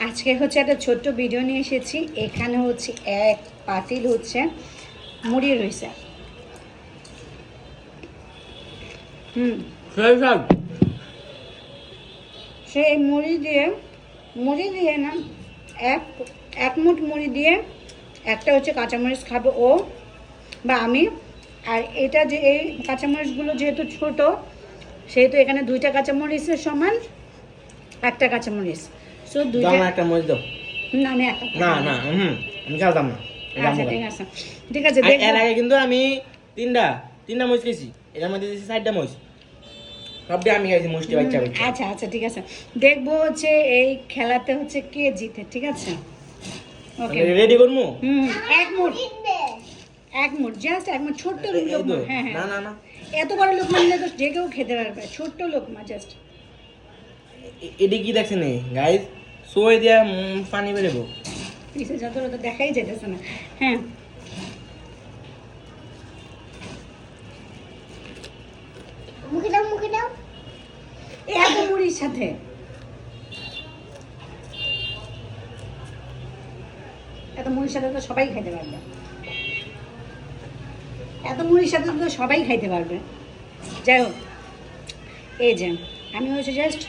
আজকে হচ্ছে একটা ছোট্ট ভিডিও নিয়ে এসেছি। এখানে হচ্ছে এক পাতিল হচ্ছে মুড়ি রয়েছে। সেই মুড়ি দিয়ে না এক মুঠ মুড়ি দিয়ে একটা হচ্ছে কাঁচামরিচ খাবে ও বা আমি। আর এটা যে এই কাঁচামরিচগুলো যেহেতু ছোট, সেহেতু এখানে 2টা কাঁচামরিচের সমান একটা কাঁচামরিচ। সো 2টা একটা মরিচ দাও। না আমি একটা না না আমি খেলতাম না। আচ্ছা ঠিক আছে এর আগে কিন্তু আমি তিনটা মরিচ খেয়েছি। এটার মধ্যে দিয়েছি 4টা মরিচ। সবটা আমি খাইছি মুষ্টি বাচ্চা বাচ্চা। আচ্ছা ঠিক আছে, দেখবো হচ্ছে এই খেলাতে হচ্ছে কে জিতে। ঠিক আছে, ওকে রেডি করমু। এক মুঠ জাস্ট এক মুঠ, ছোট্ট লোকমা। হ্যাঁ না এত বড় লোকমা নিলে তো যে কেউ খেতে পারবে, ছোট্ট লোকমা জাস্ট। এডি কি দেখছেন গাইস? সোয় দিয়া পানি বেরোবো। পিছে যত তো দেখাই যেতেছে না। হ্যাঁ মুখে দাও এত মুড়ির সাথে। এত মুড়ির সাথে তো সবাই খাইতে পারবে। এত মুড়ির সাথে তো সবাই খাইতে পারবে। যাই হোক, এই যে আমি হচ্ছে জাস্ট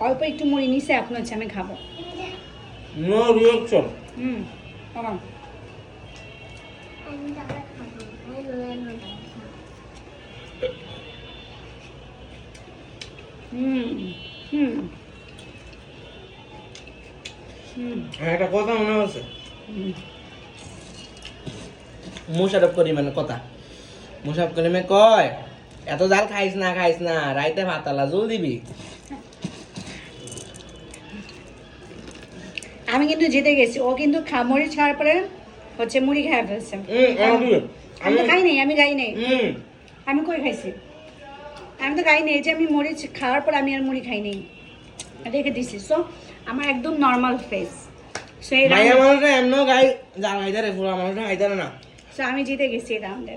অল্প একটু মুড়ি নিছে, এখন হচ্ছে আমি খাবো। No reaction. বাবা একটা কথা মনে আছে, মুশারফ করিমের কথা। মুশারফ করিমে কয়, এত জাল খাইস না, রাইতে ভাতালা জল দিবি। আমি কিন্তু জিতে গেছি, ও কিন্তু মুড়ি ছাড়ার পরে হচ্ছে মুড়ি খাওয়া ফেলছে। আমি তো খাই নাই, আমি খাই নাই। আমি কই খাইছি? আমি তো খাই নাই, যে আমি মুড়ি খাওয়ার পর আমি আর মুড়ি খাই নাই, রেখে দিছি। সো আমার একদম নর্মাল ফেস। সো এই মাইয়া মানুষটা এমনও গাই জাল খাইতে রে, পুরা মানুষটা খাইতে না। সো আমি জিতে গেছি এই রাউন্ডে।